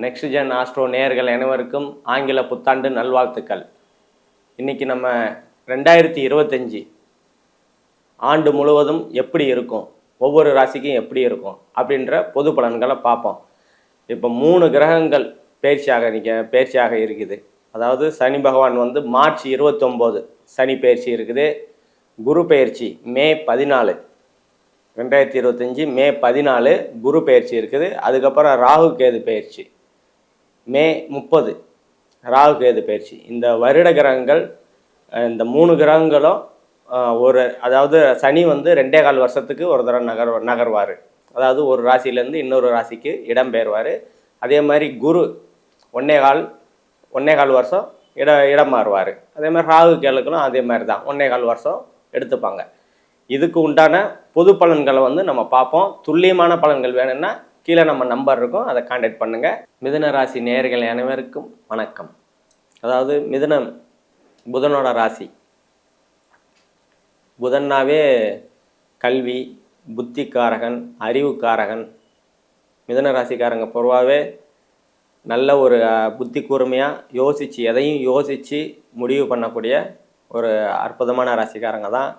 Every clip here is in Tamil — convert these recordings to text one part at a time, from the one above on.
நெக்ஸ்ட் ஜென் ஆஸ்ட்ரோ நேயர்கள் அனைவருக்கும் ஆங்கில புத்தாண்டு நல்வாழ்த்துக்கள். இன்றைக்கி நம்ம 2025 ஆண்டு முழுவதும் எப்படி இருக்கும், ஒவ்வொரு ராசிக்கும் எப்படி இருக்கும் அப்படின்ற பொது பலன்களை பார்ப்போம். இப்போ 3 கிரகங்கள் பயிற்சியாக இருக்குது. அதாவது சனி பகவான் வந்து மார்ச் 29 சனி பயிற்சி இருக்குது. குரு பயிற்சி மே 14 2025 மே 14 குரு பயிற்சி இருக்குது. அதுக்கப்புறம் ராகு கேது பயிற்சி மே 30 ராகு கேது பயிற்சி. இந்த வருட கிரகங்கள், இந்த 3 கிரகங்களும் அதாவது சனி வந்து 2.25 வருஷத்துக்கு ஒரு தடவை நகர்வார். அதாவது ஒரு ராசியிலேருந்து இன்னொரு ராசிக்கு இடம்பெயர்வார். அதே மாதிரி குரு 1.25 வருஷம் இடம் மாறுவார். அதே மாதிரி ராகு கேளுக்கெல்லாம் அதே மாதிரி தான் 1.25 வருஷம் எடுத்துப்பாங்க. இதுக்கு உண்டான பொது பலன்களை வந்து நம்ம பார்ப்போம். துல்லியமான பலன்கள் வேணும்னா கீழே நம்ம நம்பர் இருக்கும், அதை கான்டாக்ட் பண்ணுங்கள். மிதுன ராசி நேயர்கள் அனைவருக்கும் வணக்கம். அதாவது மிதுனம் புதனோட ராசி. புதன்னாவே கல்வி, புத்திக்காரகன், அறிவுக்காரகன். மிதுன ராசிக்காரங்க பொதுவாகவே நல்ல ஒரு புத்தி கூர்மையாக எதையும் யோசித்து முடிவு பண்ணக்கூடிய ஒரு அற்புதமான ராசிக்காரங்க தான்.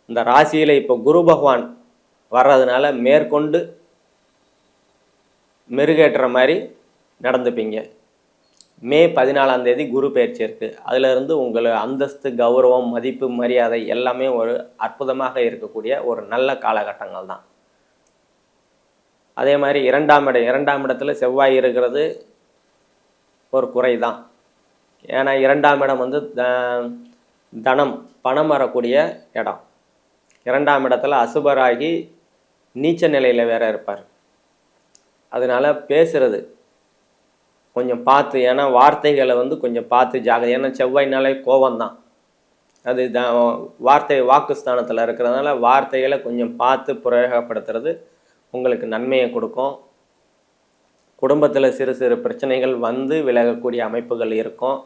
இந்த ராசியில் இப்போ குரு பகவான் வர்றதுனால மேற்கொண்டு மெருகேற்ற மாதிரி நடந்துப்பீங்க. மே 14 குரு பயிற்சி இருக்குது. அதிலிருந்து உங்களை அந்தஸ்து, கௌரவம், மதிப்பு, மரியாதை எல்லாமே ஒரு அற்புதமாக இருக்கக்கூடிய ஒரு நல்ல காலகட்டங்கள் தான். அதே மாதிரி இரண்டாம் இடத்துல செவ்வாய் இருக்கிறது ஒரு குறை தான். ஏன்னா 2ஆம் இடம் வந்து தனம், பணம் வரக்கூடிய இடம். 2ஆம் இடத்துல அசுபராகி நீச்ச நிலையில் வேற இருப்பார். அதனால் பேசுகிறது கொஞ்சம் பார்த்து, ஏன்னா வார்த்தைகளை வந்து கொஞ்சம் பார்த்து ஜாகிரதை. ஏன்னா செவ்வாய்னாலே கோபம்தான். அது வாக்குஸ்தானத்தில் இருக்கிறதுனால வார்த்தைகளை கொஞ்சம் பார்த்து பிரயோகப்படுத்துறது உங்களுக்கு நன்மையை கொடுக்கும். குடும்பத்தில் சிறு சிறு பிரச்சனைகள் வந்து விலகக்கூடிய அமைப்புகள் இருக்கும்.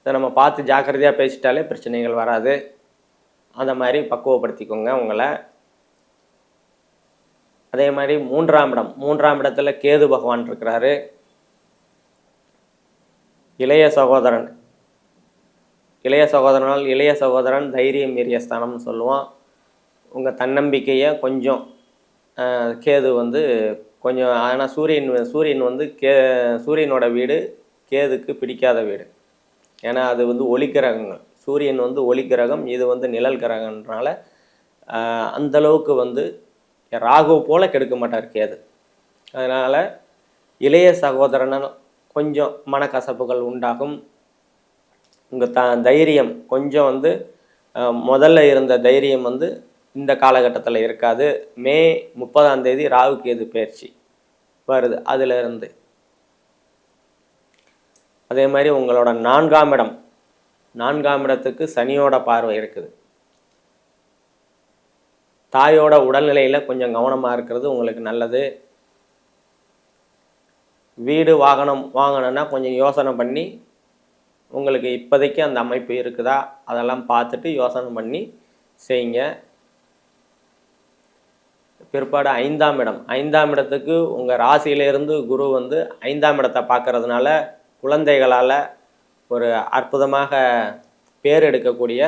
இதை நம்ம பார்த்து ஜாக்கிரதையாக பேசிட்டாலே பிரச்சனைகள் வராது. அந்த மாதிரி பக்குவப்படுத்திக்கோங்க உங்களை. அதே மாதிரி 3ஆம் இடத்துல கேது பகவான் இருக்கிறாரு. இளைய சகோதரன் தைரியம் மீறிய ஸ்தானம்னு சொல்லுவோம். உங்கள் தன்னம்பிக்கையை கொஞ்சம் கேது வந்து கொஞ்சம், ஆனால் சூரியன் வந்து சூரியனோட வீடு கேதுக்கு பிடிக்காத வீடு. ஏன்னா அது வந்து ஒளிக்கிரகங்கள். சூரியன் வந்து ஒளிக்கிரகம், இது வந்து நிழல் கிரகன்றனால அந்தளவுக்கு வந்து ராகு போல் கெடுக்க மாட்டார் கேது. அதனால் இளைய சகோதரனால் கொஞ்சம் மனக்கசப்புகள் உண்டாகும். உங்கள் தைரியம் கொஞ்சம் வந்து முதல்ல இருந்த தைரியம் வந்து இந்த காலகட்டத்தில் இருக்காது. மே 30 ராகு கேது பயிற்சி வருது. அதிலிருந்து அதே மாதிரி உங்களோட 4ஆம் இடத்துக்கு சனியோட பார்வை இருக்குது. தாயோட உடல்நிலையில் கொஞ்சம் கவனமாக இருக்கிறது உங்களுக்கு நல்லது. வீடு வாகனம் வாங்கணுன்னா கொஞ்சம் யோசனை பண்ணி, உங்களுக்கு இப்போதைக்கு அந்த அமைப்பு இருக்குதா அதெல்லாம் பார்த்துட்டு யோசனை பண்ணி செய்யுங்க. பிற்பாடு 5ஆம் இடத்துக்கு உங்கள் ராசியிலேருந்து குரு வந்து 5ஆம் இடத்தை பார்க்கறதுனால குழந்தைகளால் ஒரு அற்புதமாக பேர் எடுக்கக்கூடிய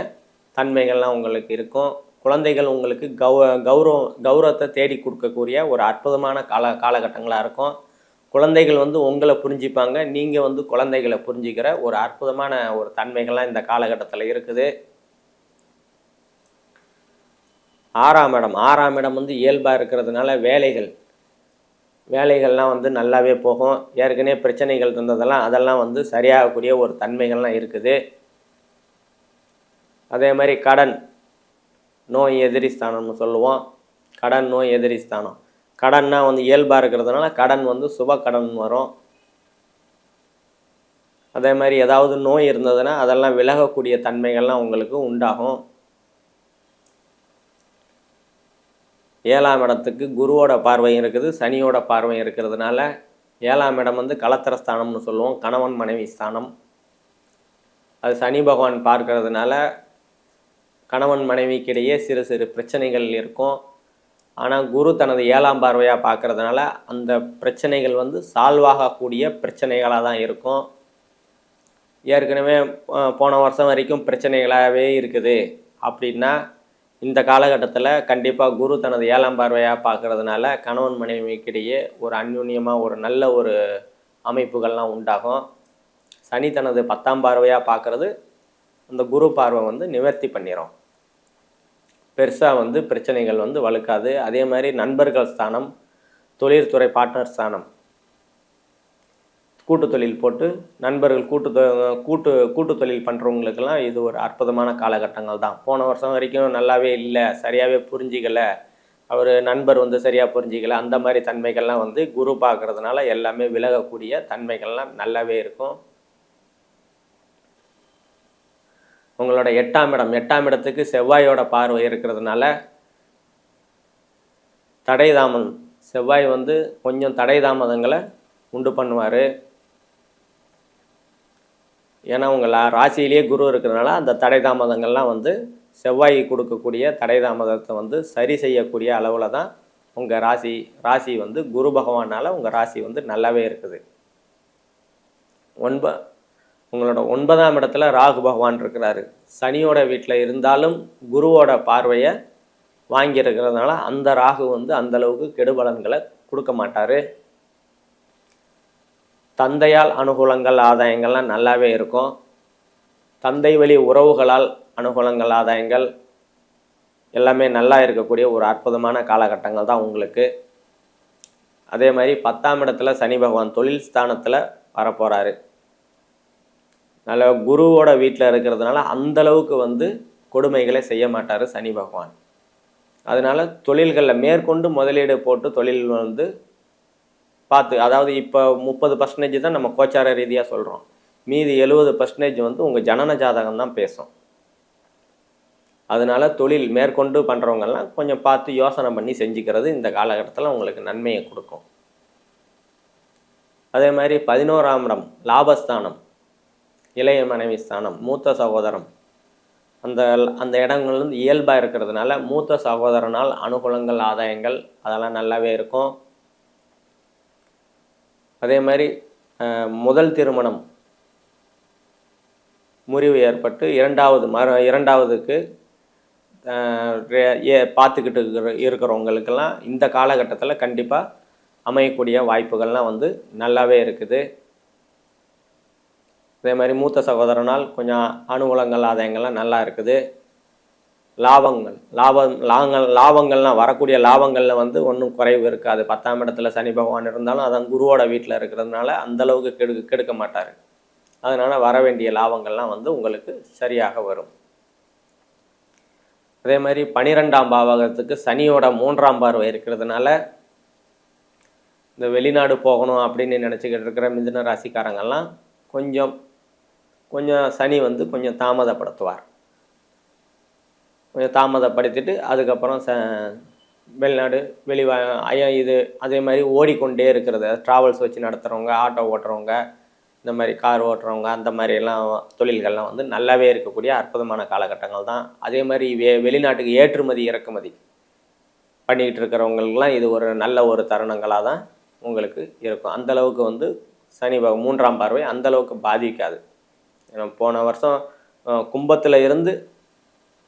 தன்மைகள்லாம் உங்களுக்கு இருக்கும். குழந்தைகள் உங்களுக்கு கௌரவத்தை தேடி கொடுக்கக்கூடிய ஒரு அற்புதமான காலகட்டங்களாக இருக்கும். குழந்தைகள் வந்து உங்களை புரிஞ்சிப்பாங்க, நீங்கள் வந்து குழந்தைகளை புரிஞ்சிக்கிற ஒரு அற்புதமான ஒரு தன்மைகள்லாம் இந்த காலகட்டத்தில் இருக்குது. 6ஆம் இடம் வந்து இயல்பாக இருக்கிறதுனால வேலைகள்லாம் வந்து நல்லாவே போகும். ஏற்கனவே பிரச்சனைகள் இருந்ததெல்லாம் அதெல்லாம் வந்து சரியாகக்கூடிய ஒரு தன்மைகள்லாம் இருக்குது. அதே மாதிரி கடன், நோய் எதிரி ஸ்தானம்னு சொல்லுவோம். கடன், நோய் எதிரி ஸ்தானம். கடன்னா வந்து இயல்பாக இருக்கிறதுனால கடன் வந்து சுப கடன் வரும். அதே மாதிரி ஏதாவது நோய் இருந்ததுன்னா அதெல்லாம் விலகக்கூடிய தன்மைகள்லாம் உங்களுக்கு உண்டாகும். 7ஆம் இடத்துக்கு குருவோட பார்வையும் இருக்குது, சனியோட பார்வையும் இருக்கிறதுனால 7ஆம் இடம் வந்து கலத்திரஸ்தானம்னு சொல்லுவோம், கணவன் மனைவி ஸ்தானம். அது சனி பகவான் பார்க்கறதுனால கணவன் மனைவிக்கிடையே சிறு சிறு பிரச்சனைகள் இருக்கும். ஆனால் குரு தனது 7ஆம் பார்வையாக பார்க்கறதுனால அந்த பிரச்சனைகள் வந்து சால்வ் ஆகக்கூடிய பிரச்சனைகளாக தான் இருக்கும். ஏற்கனவே போன வருஷம் வரைக்கும் பிரச்சனைகளாகவே இருக்குது அப்படின்னா இந்த காலகட்டத்தில் கண்டிப்பாக குரு தனது 7ஆம் பார்வையாக பார்க்கறதுனால கணவன் மனைவிக்கிடையே ஒரு அந்யுன்யமாக ஒரு நல்ல ஒரு அமைப்புகள்லாம் உண்டாகும். சனி தனது 10ஆம் பார்வையாக பார்க்கறது அந்த குரு பார்வை வந்து நிவர்த்தி பண்ணிடும். பெருசாக வந்து பிரச்சனைகள் வந்து வலுக்காது. அதே மாதிரி நண்பர்கள் ஸ்தானம், தொழில்துறை பார்ட்னர் ஸ்தானம், கூட்டு தொழில் போட்டு நண்பர்கள் கூட்டு தொழில் பண்ணுறவங்களுக்கெல்லாம் இது ஒரு அற்புதமான காலகட்டங்கள் தான். போன வருஷம் வரைக்கும் நல்லாவே இல்லை, சரியாகவே புரிஞ்சிக்கலை, அவர் நண்பர் வந்து சரியாக புரிஞ்சிக்கலை, அந்த மாதிரி தன்மைகள்லாம் வந்து குரு பார்க்கறதுனால எல்லாமே விலகக்கூடிய தன்மைகள்லாம் நல்லாவே இருக்கும். உங்களோட 8ஆம் இடத்துக்கு செவ்வாயோட பார்வை இருக்கிறதுனால தடை தாமதம், செவ்வாய் வந்து கொஞ்சம் தடை தாமதங்களை உண்டு பண்ணுவார். ஏன்னா உங்கள் ராசியிலேயே குரு இருக்கிறதுனால அந்த தடை தாமதங்கள்லாம் வந்து செவ்வாய் கொடுக்கக்கூடிய தடை தாமதத்தை வந்து சரி செய்யக்கூடிய அளவில் தான் உங்கள் ராசி வந்து குரு பகவானால் உங்கள் ராசி வந்து நல்லாவே இருக்குது. உங்களோட 9ஆம் இடத்துல ராகு பகவான் இருக்கிறாரு. சனியோட வீட்டில் இருந்தாலும் குருவோட பார்வையை வாங்கி இருக்கிறதுனால அந்த ராகு வந்து அந்தளவுக்கு கெடுபலன்களை கொடுக்க மாட்டார். தந்தையால் அனுகூலங்கள் ஆதாயங்கள்லாம் நல்லாவே இருக்கும். தந்தை வழி உறவுகளால் அனுகூலங்கள் ஆதாயங்கள் எல்லாமே நல்லா இருக்கக்கூடிய ஒரு அற்புதமான காலகட்டங்கள் தான் உங்களுக்கு. அதே மாதிரி 10ஆம் இடத்துல சனி பகவான் தொழில் ஸ்தானத்தில் வரப்போகிறாரு. நல்ல குருவோட வீட்டில் இருக்கிறதுனால அந்தளவுக்கு வந்து கொடுமைகளை செய்ய மாட்டார் சனி பகவான். அதனால் தொழில்களில் மேற்கொண்டு முதலீடு போட்டு தொழில் வந்து பார்த்து, அதாவது இப்போ 30% தான் நம்ம கோச்சார ரீதியாக சொல்கிறோம், மீதி 70% வந்து உங்கள் ஜனன ஜாதகம் தான் பேசும். அதனால் தொழில் மேற்கொண்டு பண்ணுறவங்கெல்லாம் கொஞ்சம் பார்த்து யோசனை பண்ணி செஞ்சுக்கிறது இந்த காலகட்டத்தில் உங்களுக்கு நன்மையை கொடுக்கும். அதே மாதிரி 11ஆம் இடம் லாபஸ்தானம், இளைய மனைவி ஸ்தானம், மூத்த சகோதரம், அந்த இடங்கள் வந்து இயல்பாக இருக்கிறதுனால மூத்த சகோதரனால் அனுகூலங்கள் ஆதாயங்கள் அதெல்லாம் நல்லாவே இருக்கும். அதே மாதிரி முதல் திருமணம் முறிவு ஏற்பட்டு இரண்டாவதுக்கு பார்த்துக்கிட்டு இருக்கிறவங்களுக்கெல்லாம் இந்த காலகட்டத்தில் கண்டிப்பாக அமையக்கூடிய வாய்ப்புகள்லாம் வந்து நல்லாவே இருக்குது. அதே மாதிரி மூத்த சகோதரனால் கொஞ்சம் அனுகூலங்கள் ஆதாயங்கள்லாம் நல்லா இருக்குது. லாபங்கள்லாம் வரக்கூடிய லாபங்களில் வந்து ஒன்றும் குறைவு இருக்காது. 10ஆம் இடத்துல சனி பகவான் இருந்தாலும் அதான் குருவோட வீட்டில் இருக்கிறதுனால அந்தளவுக்கு கெடுக்க மாட்டார். அதனால் வர வேண்டிய லாபங்கள்லாம் வந்து உங்களுக்கு சரியாக வரும். அதே மாதிரி 12ஆம் பாவகத்துக்கு சனியோட 3ஆம் பார்வை இருக்கிறதுனால இந்த வெளிநாடு போகணும் அப்படின்னு நினச்சிக்கிட்டு இருக்கிற மிதுன ராசிக்காரங்கள்லாம் கொஞ்சம் சனி வந்து கொஞ்சம் தாமதப்படுத்துவார். கொஞ்சம் தாமதப்படுத்திட்டு அதுக்கப்புறம் வெளிநாடு இது அதே மாதிரி ஓடிக்கொண்டே இருக்கிறது, ட்ராவல்ஸ் வச்சு நடத்துகிறவங்க, ஆட்டோ ஓட்டுறவங்க, இந்த மாதிரி கார் ஓட்டுறவங்க, அந்த மாதிரியெல்லாம் தொழில்கள்லாம் வந்து நல்லாவே இருக்கக்கூடிய அற்புதமான காலகட்டங்கள் தான். அதே மாதிரி வெளிநாட்டுக்கு ஏற்றுமதி இறக்குமதி பண்ணிக்கிட்டு இருக்கிறவங்களுக்கெல்லாம் இது ஒரு நல்ல ஒரு தருணங்களாக தான் உங்களுக்கு இருக்கும். அந்தளவுக்கு வந்து சனி 3ஆம் பார்வை அந்தளவுக்கு பாதிக்காது. ஏன்னா போன வருஷம் கும்பத்தில் இருந்து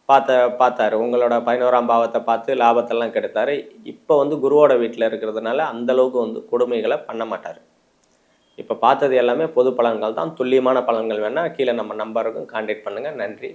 பார்த்தாரு, உங்களோட 11ஆம் பாவத்தை பார்த்து லாபத்தெல்லாம் கெடுத்தார். இப்போ வந்து குருவோட வீட்டில் இருக்கிறதுனால அந்தளவுக்கு வந்து கொடுமைகளை பண்ண மாட்டார். இப்போ பார்த்தது எல்லாமே பொது பலன்கள் தான். துல்லியமான பலன்கள் வேணால் கீழே நம்ம நம்பருக்கும் கான்டாக்ட் பண்ணுங்கள். நன்றி.